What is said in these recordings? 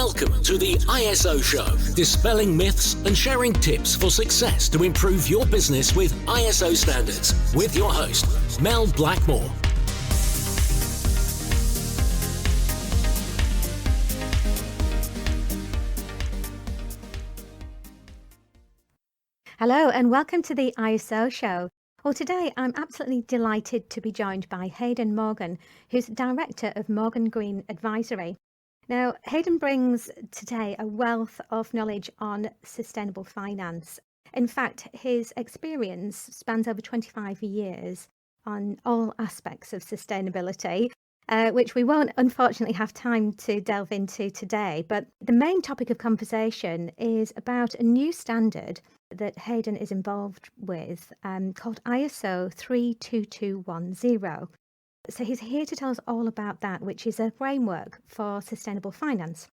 Welcome to the ISO Show, dispelling myths and sharing tips for success to improve your business with ISO standards, with your host, Mel Blackmore. Hello and welcome to the ISO Show. Well, today I'm absolutely delighted to be joined by Hayden Morgan, who's Director of Morgan Green Advisory. Now, Hayden brings today a wealth of knowledge on sustainable finance. In fact, his experience spans over 25 years on all aspects of sustainability, which we won't unfortunately have time to delve into today. But the main topic of conversation is about a new standard that Hayden is involved with called ISO 32210. So he's here to tell us all about that, which is a framework for sustainable finance.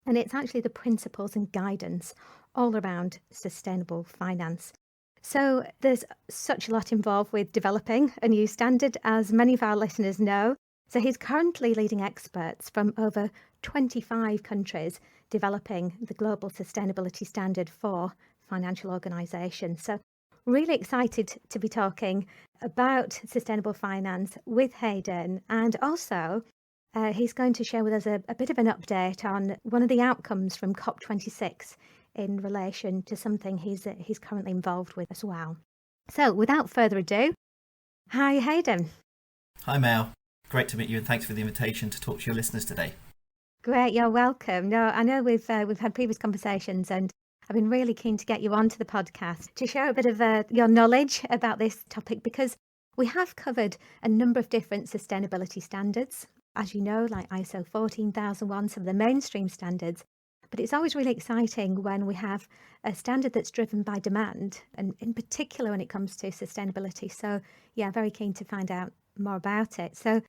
And it's actually the principles and guidance all around sustainable finance. So there's such a lot involved with developing a new standard, as many of our listeners know. So he's currently leading experts from over 25 countries developing the global sustainability standard for financial organisations. So really excited to be talking about sustainable finance with Hayden, and also he's going to share with us a bit of an update on one of the outcomes from COP26 in relation to something he's currently involved with as well. So without further ado, hi Hayden. Hi Mel, great to meet you and thanks for the invitation to talk to your listeners today. Great, you're welcome. No, I know we've had previous conversations and I've been really keen to get you onto the podcast to share a bit of your knowledge about this topic, because we have covered a number of different sustainability standards, as you know, like ISO 14001, some of the mainstream standards. But it's always really exciting when we have a standard that's driven by demand, and in particular when it comes to sustainability. So yeah, very keen to find out more about it. So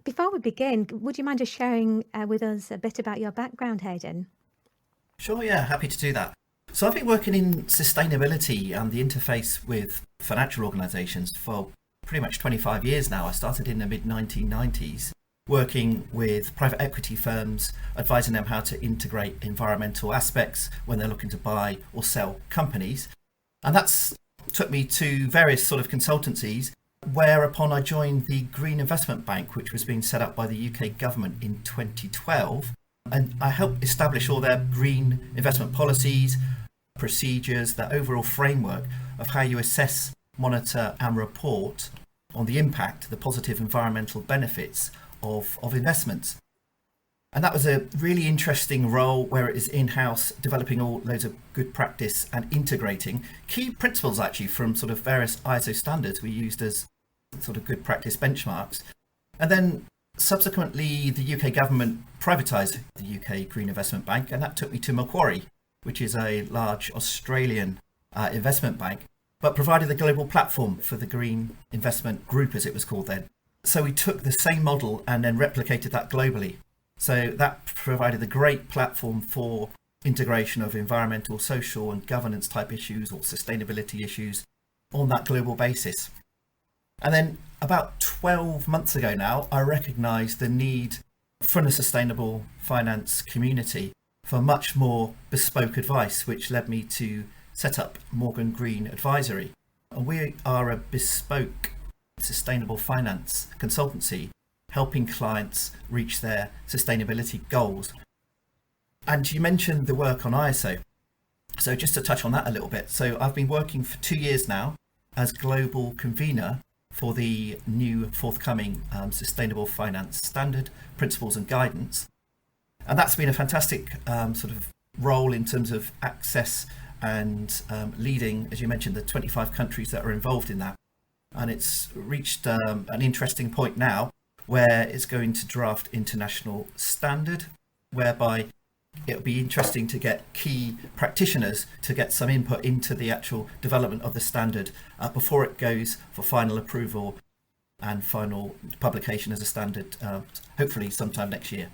before we begin, would you mind just sharing with us a bit about your background, Hayden? Sure, yeah, happy to do that. So I've been working in sustainability and the interface with financial organisations for pretty much 25 years now. I started in the mid-1990s working with private equity firms, advising them how to integrate environmental aspects when they're looking to buy or sell companies. And that's took me to various sort of consultancies, whereupon I joined the Green Investment Bank, which was being set up by the UK government in 2012. And I helped establish all their green investment policies, procedures, the overall framework of how you assess, monitor and report on the impact, the positive environmental benefits of investments. And that was a really interesting role where it is in-house, developing all loads of good practice and integrating key principles actually from sort of various ISO standards we used as sort of good practice benchmarks. And then subsequently, the UK government privatised the UK Green Investment Bank, and that took me to Macquarie, which is a large Australian investment bank, but provided the global platform for the Green Investment Group, as it was called then. So we took the same model and then replicated that globally. So that provided a great platform for integration of environmental, social and governance type issues or sustainability issues on that global basis. And then about 12 months ago now, I recognised the need from the sustainable finance community for much more bespoke advice, which led me to set up Morgan Green Advisory. And we are a bespoke sustainable finance consultancy, helping clients reach their sustainability goals. And you mentioned the work on ISO. So just to touch on that a little bit. So I've been working for 2 years now as global convener for the new forthcoming Sustainable Finance Standard, Principles and Guidance. And that's been a fantastic sort of role in terms of access and leading, as you mentioned, the 25 countries that are involved in that. And it's reached an interesting point now where it's going to draft international standard, whereby it'll be interesting to get key practitioners to get some input into the actual development of the standard before it goes for final approval and final publication as a standard, hopefully sometime next year.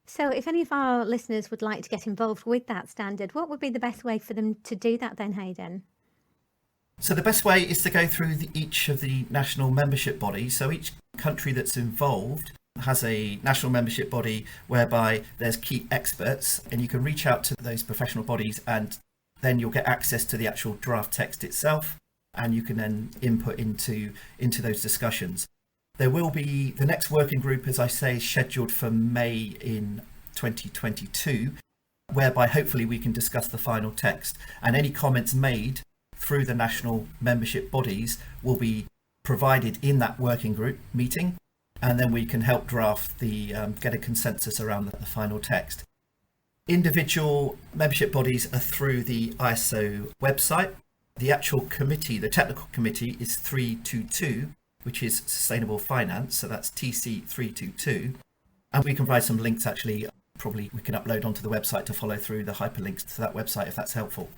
So if any of our listeners would like to get involved with that standard, what would be the best way for them to do that then, Hayden? So the best way is to go through each of the national membership bodies. So each country that's involved has a national membership body whereby there's key experts, and you can reach out to those professional bodies, and then you'll get access to the actual draft text itself, and you can then input into those discussions. There will be the next working group, as I say, scheduled for May in 2022, whereby hopefully we can discuss the final text, and any comments made through the national membership bodies will be provided in that working group meeting, and then we can help draft get a consensus around the final text. Individual membership bodies are through the ISO website. The actual committee, the technical committee, is 322, which is Sustainable Finance, so that's TC 322, and we can provide some links actually. Probably we can upload onto the website to follow through the hyperlinks to that website if that's helpful.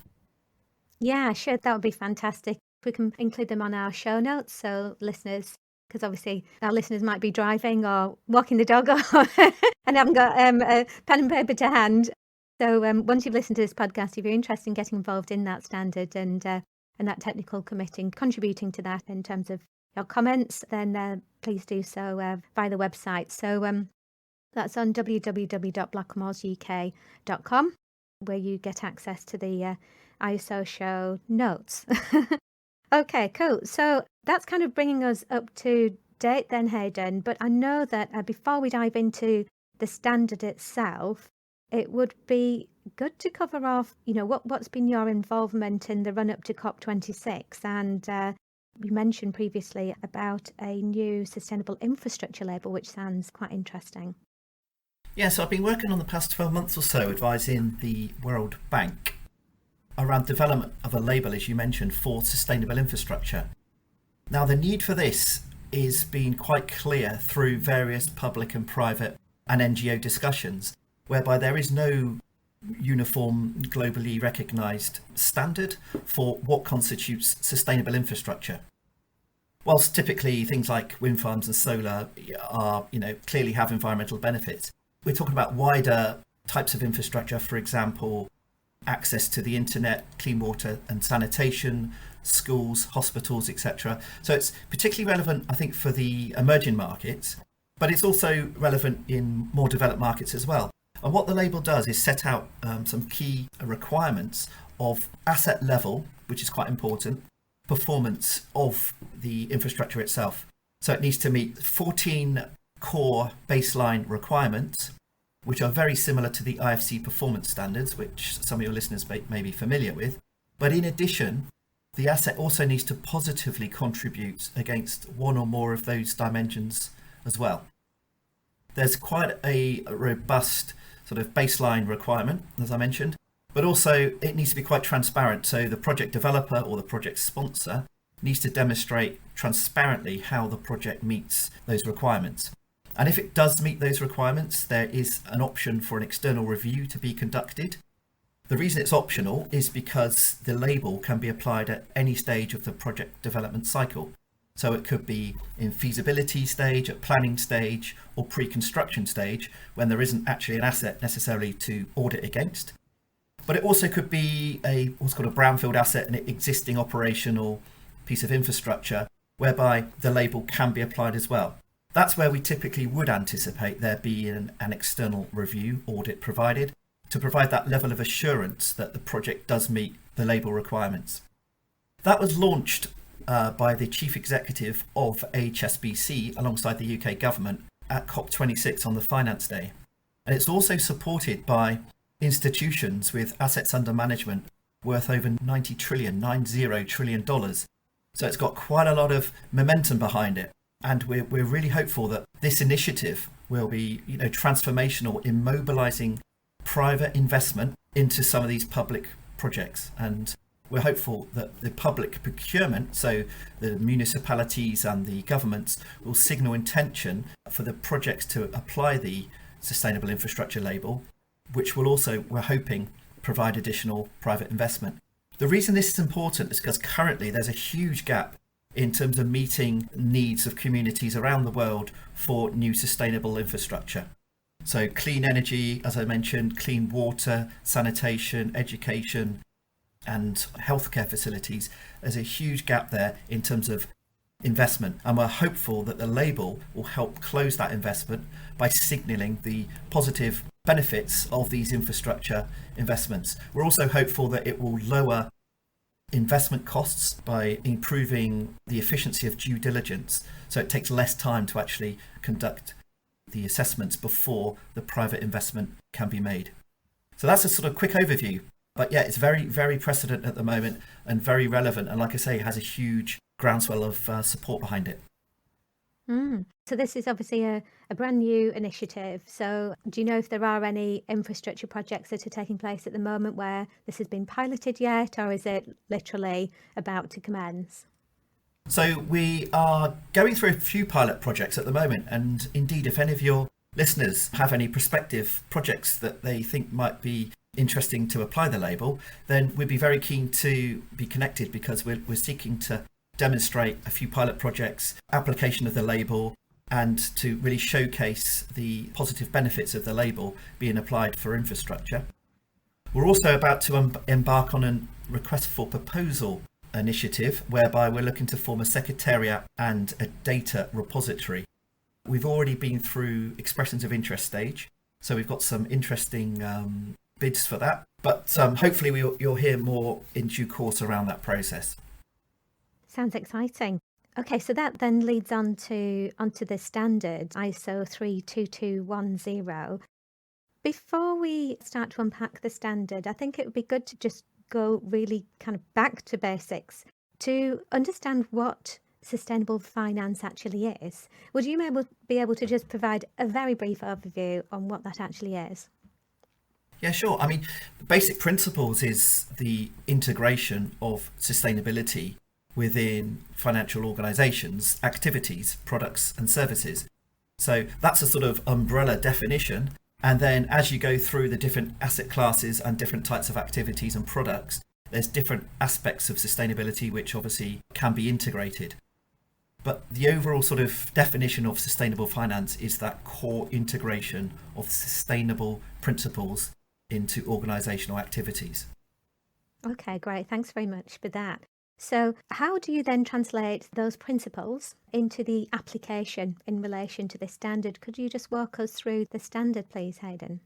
Yeah, sure. That would be fantastic. We can include them on our show notes. So listeners, because obviously our listeners might be driving or walking the dog or and haven't got a pen and paper to hand. So once you've listened to this podcast, if you're interested in getting involved in that standard and that technical committee and contributing to that in terms of your comments, then please do so via the website. So that's on www.blackmoresuk.com, where you get access to the ISO show notes. Okay, cool. So that's kind of bringing us up to date then, Hayden. But I know that before we dive into the standard itself, it would be good to cover off, what's been your involvement in the run-up to COP26. And you mentioned previously about a new sustainable infrastructure label, which sounds quite interesting. Yeah, so I've been working on the past 12 months or so advising the World Bank around development of a label, as you mentioned, for sustainable infrastructure. Now, the need for this is being quite clear through various public and private and NGO discussions, whereby there is no uniform, globally recognised standard for what constitutes sustainable infrastructure. Whilst typically things like wind farms and solar are, clearly have environmental benefits, we're talking about wider types of infrastructure, for example, access to the internet, clean water and sanitation, schools, hospitals, etc. So it's particularly relevant, I think, for the emerging markets, but it's also relevant in more developed markets as well. And what the label does is set out some key requirements of asset level, which is quite important, performance of the infrastructure itself. So it needs to meet 14 core baseline requirements, which are very similar to the IFC performance standards, which some of your listeners may be familiar with. But in addition, the asset also needs to positively contribute against one or more of those dimensions as well. There's quite a robust sort of baseline requirement, as I mentioned, but also it needs to be quite transparent. So the project developer or the project sponsor needs to demonstrate transparently how the project meets those requirements. And if it does meet those requirements, there is an option for an external review to be conducted. The reason it's optional is because the label can be applied at any stage of the project development cycle. So it could be in feasibility stage, at planning stage, or pre-construction stage, when there isn't actually an asset necessarily to audit against. But it also could be what's called a brownfield asset, an existing operational piece of infrastructure, whereby the label can be applied as well. That's where we typically would anticipate there being an external review audit provided to provide that level of assurance that the project does meet the label requirements. That was launched by the Chief Executive of HSBC alongside the UK government at COP26 on the Finance Day. And it's also supported by institutions with assets under management worth over $90 trillion. So it's got quite a lot of momentum behind it. And we're really hopeful that this initiative will be transformational in mobilising private investment into some of these public projects. And we're hopeful that the public procurement, so the municipalities and the governments, will signal intention for the projects to apply the sustainable infrastructure label, which will also, we're hoping, provide additional private investment. The reason this is important is because currently there's a huge gap in terms of meeting needs of communities around the world for new sustainable infrastructure. So clean energy, as I mentioned, clean water, sanitation, education, and healthcare facilities. There's a huge gap there in terms of investment, and we're hopeful that the label will help close that investment by signalling the positive benefits of these infrastructure investments. We're also hopeful that it will lower investment costs by improving the efficiency of due diligence, so it takes less time to actually conduct the assessments before the private investment can be made. So that's a sort of quick overview, but yeah, it's very, very precedent at the moment and very relevant, and like I say, it has a huge groundswell of support behind it. So this is obviously a brand new initiative. So do you know if there are any infrastructure projects that are taking place at the moment where this has been piloted yet, or is it literally about to commence? So we are going through a few pilot projects at the moment, and indeed, if any of your listeners have any prospective projects that they think might be interesting to apply the label, then we'd be very keen to be connected, because we're seeking to demonstrate a few pilot projects, application of the label, and to really showcase the positive benefits of the label being applied for infrastructure. We're also about to embark on a request for proposal initiative, whereby we're looking to form a secretariat and a data repository. We've already been through expressions of interest stage, so we've got some interesting bids for that, but hopefully you'll hear more in due course around that process. Sounds exciting. Okay, so that then leads onto the standard ISO 32210. Before we start to unpack the standard, I think it would be good to just go really kind of back to basics to understand what sustainable finance actually is. Would you be able to just provide a very brief overview on what that actually is? Yeah, sure. I mean, the basic principles is the integration of sustainability within financial organizations, activities, products and services. So that's a sort of umbrella definition. And then as you go through the different asset classes and different types of activities and products, there's different aspects of sustainability which obviously can be integrated. But the overall sort of definition of sustainable finance is that core integration of sustainable principles into organizational activities. Okay, great. Thanks very much for that. So how do you then translate those principles into the application in relation to this standard? Could you just walk us through the standard, please, Hayden?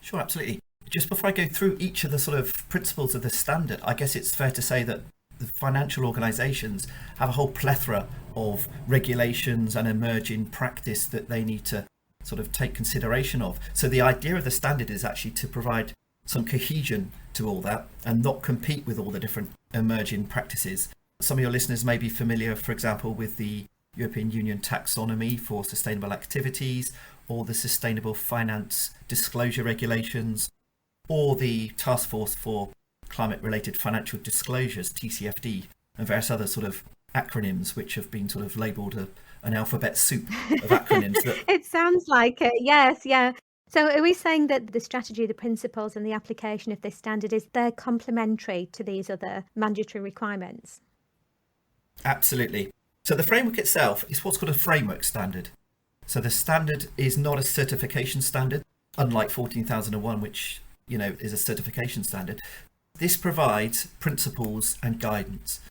Sure, absolutely. Just before I go through each of the sort of principles of the standard, I guess it's fair to say that the financial organizations have a whole plethora of regulations and emerging practice that they need to sort of take consideration of. So the idea of the standard is actually to provide some cohesion to all that and not compete with all the different emerging practices. Some of your listeners may be familiar, for example, with the European Union taxonomy for sustainable activities, or the Sustainable Finance Disclosure Regulations, or the Task Force for Climate-Related Financial Disclosures, TCFD, and various other sort of acronyms which have been sort of labelled an alphabet soup of acronyms. It sounds like it, yes, yeah. So are we saying that the strategy, the principles and the application of this standard they're complementary to these other mandatory requirements? Absolutely. So the framework itself is what's called a framework standard. So the standard is not a certification standard, unlike 14001, which is a certification standard. This provides principles and guidance.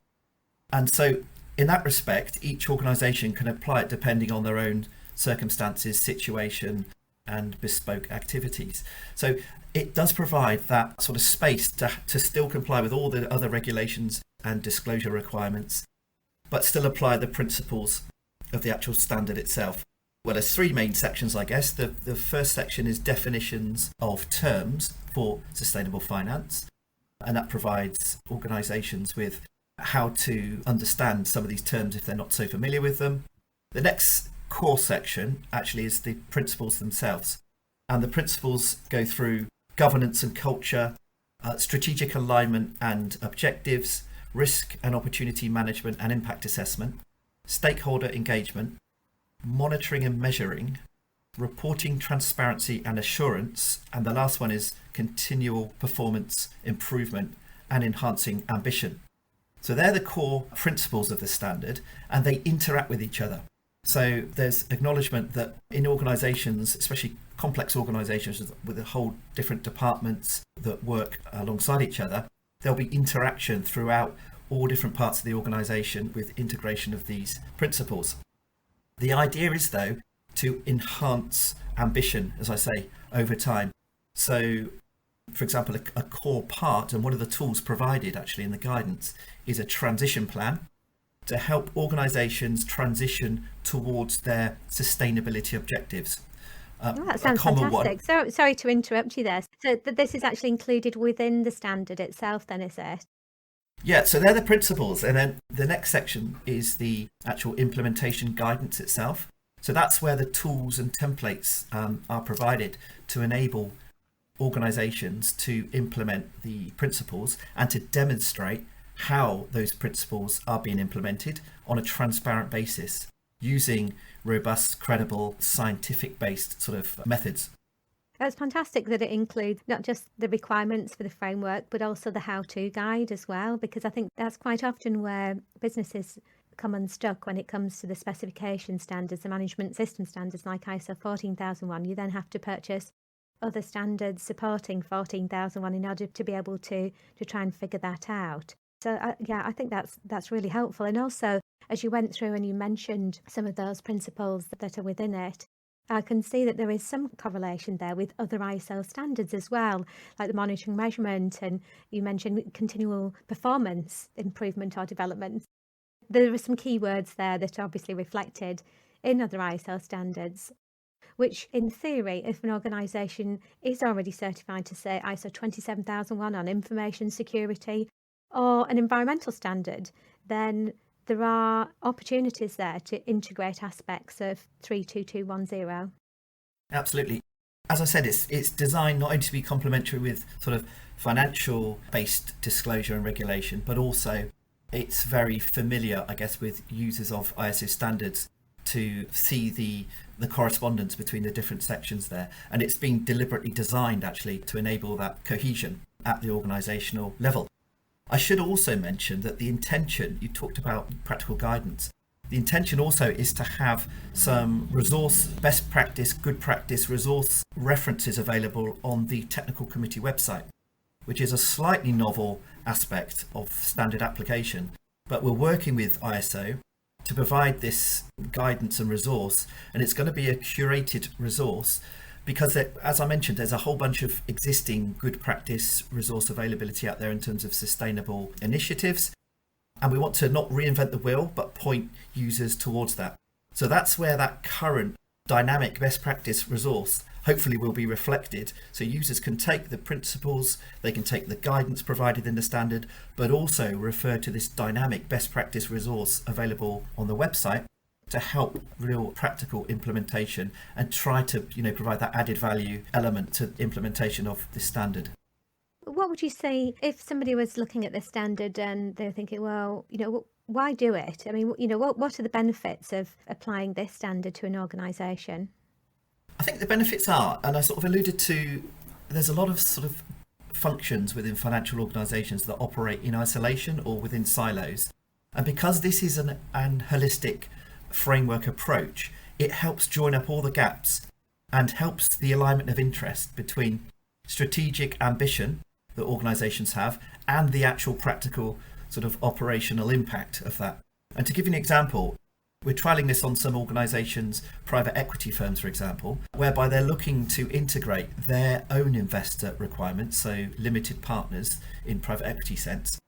And so in that respect, each organisation can apply it depending on their own circumstances, situation, and bespoke activities. So it does provide that sort of space to still comply with all the other regulations and disclosure requirements, but still apply the principles of the actual standard itself. Well, there's three main sections, I guess. The first section is definitions of terms for sustainable finance, and that provides organisations with how to understand some of these terms if they're not so familiar with them. The next core section actually is the principles themselves, and the principles go through governance and culture, strategic alignment and objectives, risk and opportunity management and impact assessment, stakeholder engagement, monitoring and measuring, reporting, transparency and assurance, and the last one is continual performance improvement and enhancing ambition. So they're the core principles of the standard, and they interact with each other. So there's acknowledgement that in organisations, especially complex organisations with a whole different departments that work alongside each other, there'll be interaction throughout all different parts of the organisation with integration of these principles. The idea is, though, to enhance ambition, as I say, over time. So, for example, a core part, and one of the tools provided actually in the guidance, is a transition plan to help organisations transition towards their sustainability objectives. Oh, that sounds fantastic. So, sorry to interrupt you there. So this is actually included within the standard itself then, is it? Yeah, so they're the principles. And then the next section is the actual implementation guidance itself. So that's where the tools and templates are provided to enable organisations to implement the principles and to demonstrate how those principles are being implemented on a transparent basis using robust, credible, scientific-based sort of methods. It's fantastic that it includes not just the requirements for the framework, but also the how-to guide as well, because I think that's quite often where businesses come unstuck when it comes to the specification standards, the management system standards like ISO 14001. You then have to purchase other standards supporting 14001 in order to be able to try and figure that out. So I think that's really helpful. And also, as you went through and you mentioned some of those principles that are within it, I can see that there is some correlation there with other ISO standards as well, like the monitoring measurement, and you mentioned continual performance improvement or development. There are some keywords there that are obviously reflected in other ISO standards, which in theory, if an organisation is already certified to say ISO 27001 on information security or an environmental standard, then there are opportunities there to integrate aspects of 32210. Absolutely. As I said, it's designed not only to be complementary with sort of financial based disclosure and regulation, but also it's very familiar, I guess, with users of ISO standards to see the correspondence between the different sections there. And it's been deliberately designed actually to enable that cohesion at the organisational level. I should also mention that the intention, you talked about practical guidance, the intention also is to have some resource, best practice, good practice resource references available on the technical committee website, which is a slightly novel aspect of standard application. But we're working with ISO to provide this guidance and resource, and it's going to be a curated resource because, as I mentioned, there's a whole bunch of existing good practice resource availability out there in terms of sustainable initiatives. And we want to not reinvent the wheel, but point users towards that. So that's where that current dynamic best practice resource hopefully will be reflected. So users can take the principles, they can take the guidance provided in the standard, but also refer to this dynamic best practice resource available on the website to help real practical implementation and try to provide that added value element to implementation of this standard. What would you say if somebody was looking at this standard and they're thinking, well, why do it? I mean, what are the benefits of applying this standard to an organisation? I think the benefits are, and I sort of alluded to, there's a lot of sort of functions within financial organisations that operate in isolation or within silos. And because this is an holistic framework approach, it helps join up all the gaps and helps the alignment of interest between strategic ambition that organisations have and the actual practical sort of operational impact of that. And to give you an example, we're trialling this on some organisations, private equity firms, for example, whereby they're looking to integrate their own investor requirements, so limited partners in private equity sense,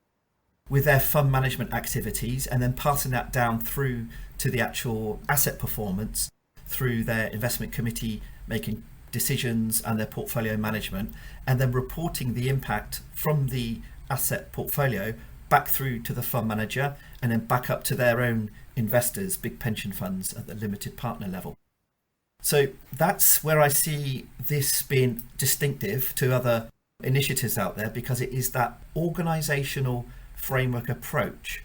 with their fund management activities and then passing that down through to the actual asset performance through their investment committee making decisions and their portfolio management, and then reporting the impact from the asset portfolio back through to the fund manager and then back up to their own investors, big pension funds at the limited partner level. So that's where I see this being distinctive to other initiatives out there, because it is that organisational framework approach,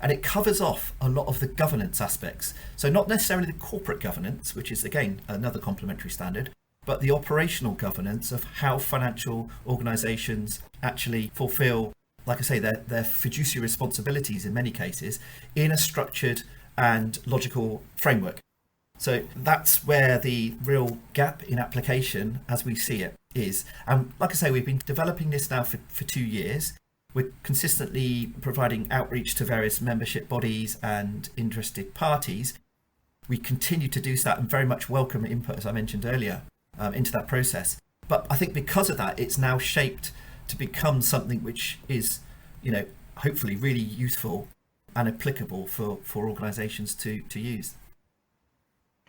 and it covers off a lot of the governance aspects. So not necessarily the corporate governance, which is again another complementary standard, but the operational governance of how financial organisations actually fulfil, like I say, their fiduciary responsibilities in many cases in a structured and logical framework. So that's where the real gap in application, as we see it, is. And like I say, we've been developing this now for 2 years. We're consistently providing outreach to various membership bodies and interested parties. We continue to do that and very much welcome input, as I mentioned earlier, into that process. But I think because of that, it's now shaped to become something which is, hopefully really useful and applicable for organisations to use.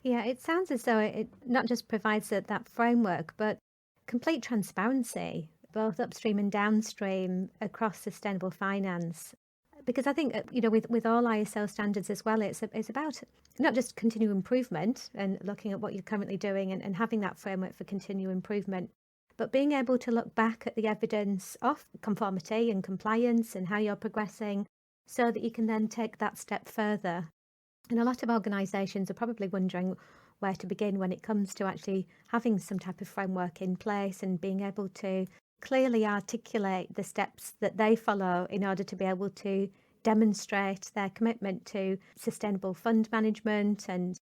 Yeah, it sounds as though it not just provides that framework, but complete transparency, both upstream and downstream across sustainable finance. Because I think, with all ISO standards as well, it's about not just continual improvement and looking at what you're currently doing and having that framework for continual improvement, but being able to look back at the evidence of conformity and compliance and how you're progressing so that you can then take that step further. And a lot of organisations are probably wondering where to begin when it comes to actually having some type of framework in place and being able to clearly articulate the steps that they follow in order to be able to demonstrate their commitment to sustainable fund management and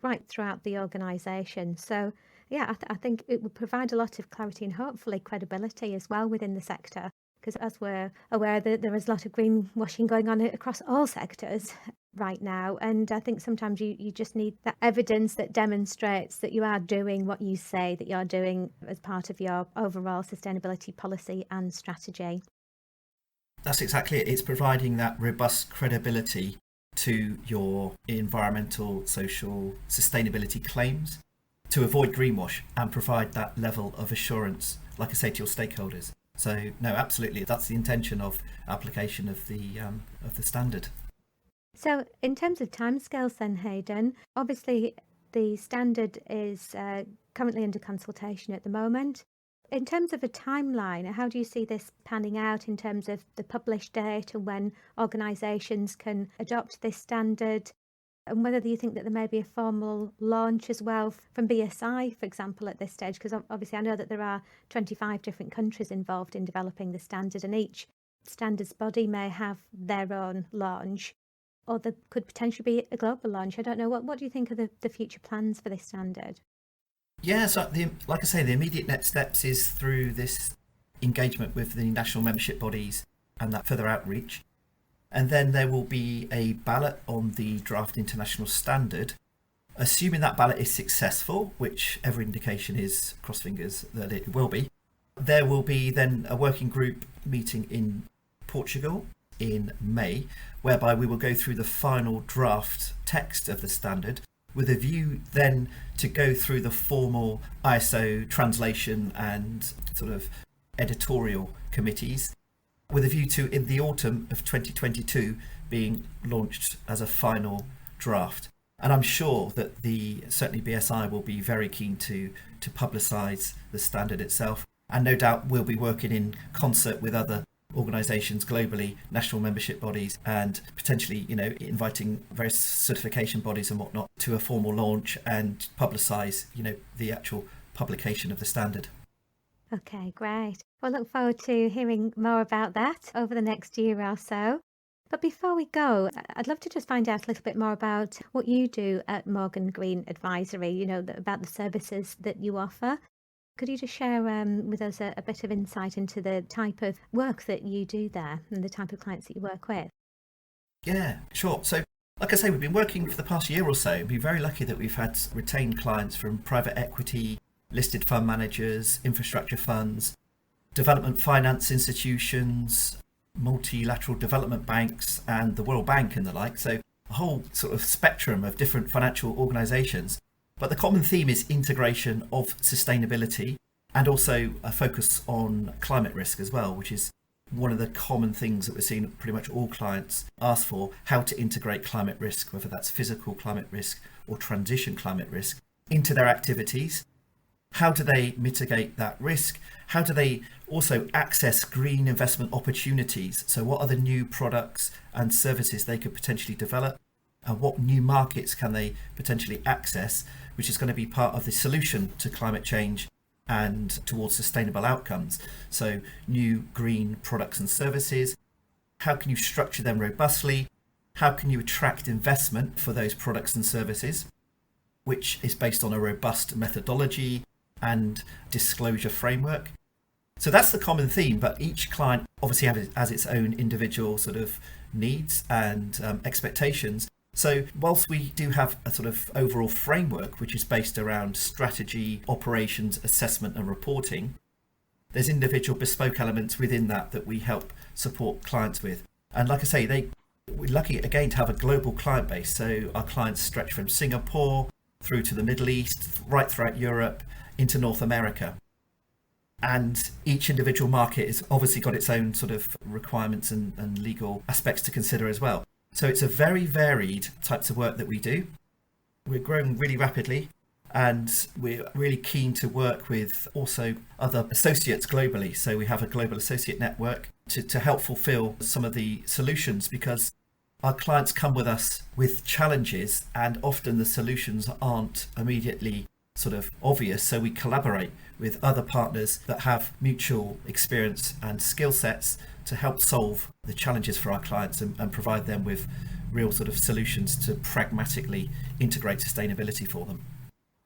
right throughout the organisation. So I think it would provide a lot of clarity and hopefully credibility as well within the sector, because as we're aware that there is a lot of greenwashing going on across all sectors right now, and I think sometimes you just need that evidence that demonstrates that you are doing what you say that you're doing as part of your overall sustainability policy and strategy. That's exactly it. It's providing that robust credibility to your environmental, social, sustainability claims to avoid greenwash and provide that level of assurance, like I say, to your stakeholders. So no, absolutely, that's the intention of application of the standard. So in terms of timescales then, Hayden, obviously the standard is currently under consultation at the moment. In terms of a timeline, how do you see this panning out in terms of the published date and when organisations can adopt this standard? And whether you think that there may be a formal launch as well from BSI, for example, at this stage, because obviously I know that there are 25 different countries involved in developing the standard, and each standards body may have their own launch, or there could potentially be a global launch. I don't know. What do you think are the future plans for this standard? Yeah, so like I say, the immediate next steps is through this engagement with the national membership bodies and that further outreach. And then there will be a ballot on the draft international standard. Assuming that ballot is successful, which every indication is, cross fingers, that it will be, there will be then a working group meeting in Portugal in May, whereby we will go through the final draft text of the standard with a view then to go through the formal ISO translation and sort of editorial committees, with a view to, in the autumn of 2022, being launched as a final draft. And I'm sure that certainly BSI will be very keen to publicise the standard itself, and no doubt we'll be working in concert with other organisations globally, national membership bodies, and potentially, inviting various certification bodies and whatnot to a formal launch and publicise, the actual publication of the standard. Okay, great. Well, look forward to hearing more about that over the next year or so. But before we go, I'd love to just find out a little bit more about what you do at Morgan Green Advisory, about the services that you offer. Could you just share with us a bit of insight into the type of work that you do there and the type of clients that you work with? Yeah, sure. So, like I say, we've been working for the past year or so. We've been very lucky that we've had retained clients from private equity, listed fund managers, infrastructure funds, development finance institutions, multilateral development banks, and the World Bank and the like. So a whole sort of spectrum of different financial organisations. But the common theme is integration of sustainability and also a focus on climate risk as well, which is one of the common things that we're seeing pretty much all clients ask for, how to integrate climate risk, whether that's physical climate risk or transition climate risk, into their activities. How do they mitigate that risk? How do they also access green investment opportunities? So what are the new products and services they could potentially develop? And what new markets can they potentially access, which is going to be part of the solution to climate change and towards sustainable outcomes? So new green products and services. How can you structure them robustly? How can you attract investment for those products and services, which is based on a robust methodology and disclosure framework? So that's the common theme, but each client obviously has its own individual sort of needs and expectations. So whilst we do have a sort of overall framework, which is based around strategy, operations, assessment and reporting, there's individual bespoke elements within that we help support clients with. And like I say, we're lucky again to have a global client base. So our clients stretch from Singapore through to the Middle East, right throughout Europe, into North America. And each individual market has obviously got its own sort of requirements and legal aspects to consider as well. So it's a very varied types of work that we do. We're growing really rapidly, and we're really keen to work with also other associates globally. So we have a global associate network to help fulfill some of the solutions, because our clients come with us with challenges and often the solutions aren't immediately sort of obvious. So we collaborate with other partners that have mutual experience and skill sets to help solve the challenges for our clients and provide them with real sort of solutions to pragmatically integrate sustainability for them.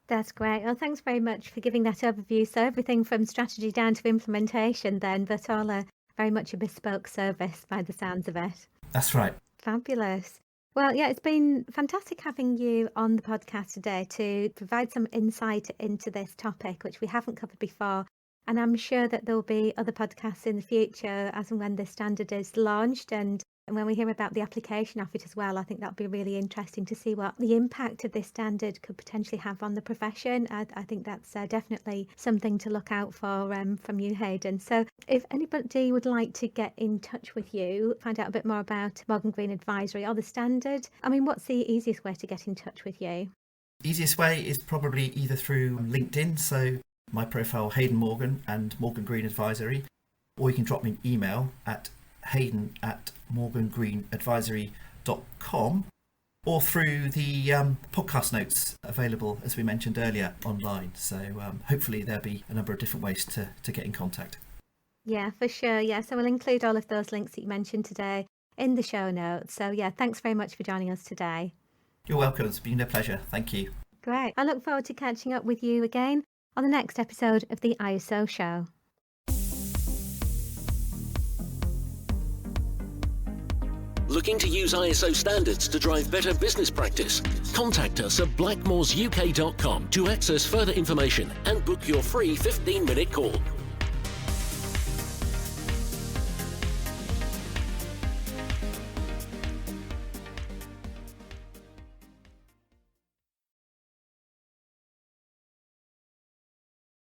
That's great. Well, thanks very much for giving that overview. So everything from strategy down to implementation then, but all very much a bespoke service by the sounds of it. That's right. Fabulous. Well, yeah, it's been fantastic having you on the podcast today to provide some insight into this topic, which we haven't covered before. And I'm sure that there'll be other podcasts in the future as and when this standard is launched. And when we hear about the application of it as well, I think that'll be really interesting to see what the impact of this standard could potentially have on the profession. I think that's definitely something to look out for from you, Hayden. So if anybody would like to get in touch with you, find out a bit more about Morgan Green Advisory or the standard, I mean, what's the easiest way to get in touch with you? Easiest way is probably either through LinkedIn. So my profile, Hayden Morgan and Morgan Green Advisory, or you can drop me an email at hayden@morgangreenadvisory.com, or through the podcast notes available, as we mentioned earlier, online. So hopefully there'll be a number of different ways to get in contact. Yeah, for sure. Yeah, so we'll include all of those links that you mentioned today in the show notes. So yeah, thanks very much for joining us today. You're welcome. It's been a pleasure. Thank you. Great. I look forward to catching up with you again on the next episode of the ISO Show. Looking to use ISO standards to drive better business practice? Contact us at blackmoresuk.com to access further information and book your free 15-minute call.